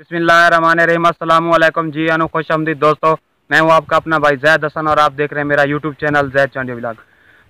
बिस्मिल्लाहिर्रहमानिर्रहीम। अस्सलाम वालेकुम जी अनु खुशआमदीद दोस्तों, मैं हूँ आपका अपना भाई जैद हसन और आप देख रहे हैं मेरा YouTube channel Zaid Chandi vlog.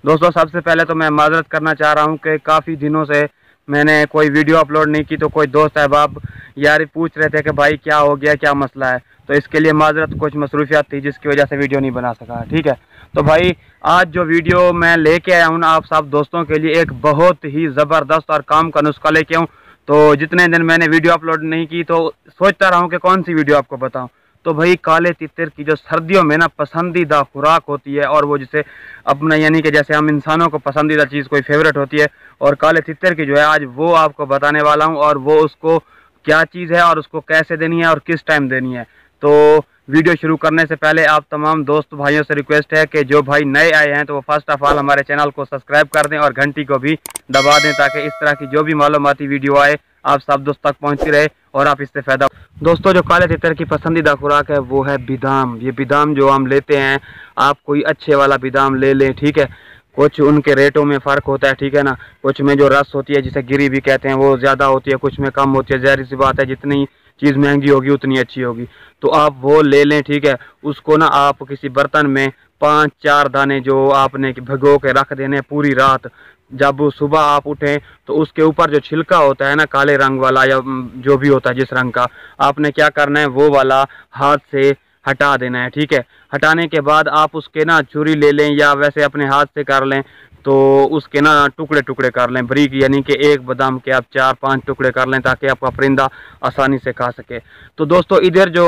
दोस्तों सबसे पहले तो मैं माजरत करना चाह रहा हूँ कि काफ़ी दिनों से मैंने कोई वीडियो अपलोड नहीं की, तो कोई दोस्त अहबाब यार पूछ रहे थे कि भाई क्या हो गया, क्या मसला है। तो इसके लिए माजरत, कुछ मसरूफियात थी जिसकी वजह से वीडियो नहीं बना सका। ठीक है, तो भाई आज जो वीडियो मैं लेके आया हूँ ना आप सब दोस्तों के लिए, एक बहुत ही ज़बरदस्त और काम का नुस्खा लेके आऊँ। तो जितने दिन मैंने वीडियो अपलोड नहीं की तो सोचता रहा हूँ कि कौन सी वीडियो आपको बताऊँ। तो भाई काले तितर की जो सर्दियों में ना पसंदीदा खुराक होती है, और वो जिसे अपना यानी कि जैसे हम इंसानों को पसंदीदा चीज़ कोई फेवरेट होती है, और काले तितर की जो है आज वो आपको बताने वाला हूँ। और वो उसको क्या चीज़ है और उसको कैसे देनी है और किस टाइम देनी है। तो वीडियो शुरू करने से पहले आप तमाम दोस्त भाइयों से रिक्वेस्ट है कि जो भाई नए आए हैं तो वो फर्स्ट ऑफ ऑल हमारे चैनल को सब्सक्राइब कर दें और घंटी को भी दबा दें, ताकि इस तरह की जो भी मालूमाती वीडियो आए आप सब दोस्त तक पहुंचती रहे और आप इससे फ़ायदा। दोस्तों जो काले तितर की पसंदीदा खुराक है वो है बादाम। ये बादाम जो हम लेते हैं, आप कोई अच्छे वाला बादाम ले लें। ठीक है, कुछ उनके रेटों में फ़र्क होता है, ठीक है ना। कुछ में जो रस होती है जिसे गिरी भी कहते हैं वो ज़्यादा होती है, कुछ में कम होती है। ज़ाहिर सी बात है जितनी चीज़ महंगी होगी उतनी अच्छी होगी, तो आप वो ले लें। ठीक है, उसको ना आप किसी बर्तन में 5-4 दाने जो आपने भिगो के रख देने पूरी रात। जब सुबह आप उठें तो उसके ऊपर जो छिलका होता है ना काले रंग वाला या जो भी होता है जिस रंग का, आपने क्या करना है वो वाला हाथ से हटा देना है। ठीक है, हटाने के बाद आप उसके ना छुरी ले लें या वैसे अपने हाथ से कर लें, तो उसके ना टुकड़े टुकड़े कर लें बारीक, यानी कि एक बादाम के आप 4-5 टुकड़े कर लें ताकि आपका परिंदा आसानी से खा सके। तो दोस्तों इधर जो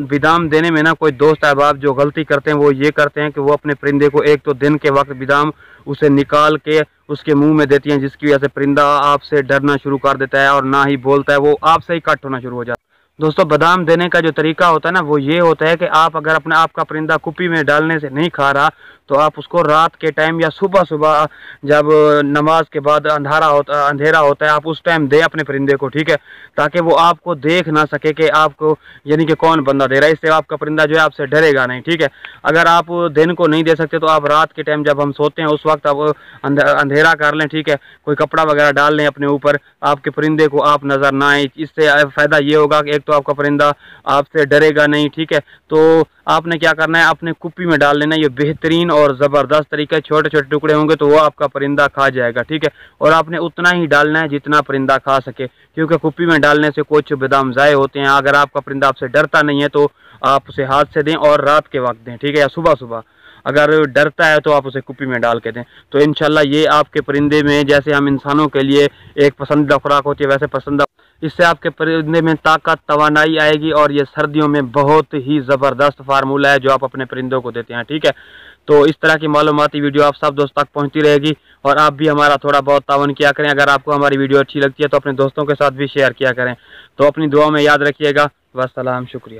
बादाम देने में ना कोई दोस्त अहबाब जो गलती करते हैं वो ये करते हैं कि वो अपने परिंदे को एक तो दिन के वक्त बादाम उसे निकाल के उसके मुंह में देती हैं, जिसकी वजह से परिंदा आपसे डरना शुरू कर देता है और ना ही बोलता है, वो आपसे ही कट होना शुरू हो जाता है। दोस्तों बादाम देने का जो तरीका होता है ना वो ये होता है कि आप अगर अपने आप का परिंदा कुप्पी में डालने से नहीं खा रहा तो आप उसको रात के टाइम या सुबह सुबह जब नमाज के बाद अंधेरा होता है आप उस टाइम दें अपने परिंदे को। ठीक है, ताकि वो आपको देख ना सके कि आपको यानी कि कौन बंदा दे रहा है। इससे आपका परिंदा जो है आपसे डरेगा नहीं। ठीक है, अगर आप दिन को नहीं दे सकते तो आप रात के टाइम जब हम सोते हैं उस वक्त आप अंधेरा कर लें। ठीक है, कोई कपड़ा वगैरह डाल लें अपने ऊपर, आपके परिंदे को आप नज़र ना आए। इससे फ़ायदा ये होगा कि एक तो आपका परिंदा आपसे डरेगा नहीं। ठीक है, तो आपने क्या करना है अपने कुप्पी में डाल लेना। ये बेहतरीन और ज़बरदस्त तरीका है, छोटे छोटे टुकड़े होंगे तो वो आपका परिंदा खा जाएगा। ठीक है, और आपने उतना ही डालना है जितना परिंदा खा सके, क्योंकि कुप्पी में डालने से कुछ बादाम ज़ाय होते हैं। अगर आपका परिंदा आपसे डरता नहीं है तो आप उसे हाथ से दें और रात के वक्त दें। ठीक है, या सुबह सुबह। अगर डरता है तो आप उसे कुप्पी में डाल के दें, तो इंशाल्लाह ये आपके परिंदे में, जैसे हम इंसानों के लिए एक पसंदीदा खुराक होती है वैसे पसंदीदा, इससे आपके परिंदे में ताकत तवानाई आएगी। और ये सर्दियों में बहुत ही ज़बरदस्त फार्मूला है जो आप अपने परिंदों को देते हैं। ठीक है, तो इस तरह की मालूमाती वीडियो आप सब दोस्त तक पहुंचती रहेगी और आप भी हमारा थोड़ा बहुत तावन किया करें। अगर आपको हमारी वीडियो अच्छी लगती है तो अपने दोस्तों के साथ भी शेयर किया करें। तो अपनी दुआ में याद रखिएगा। वस्सलाम, शुक्रिया।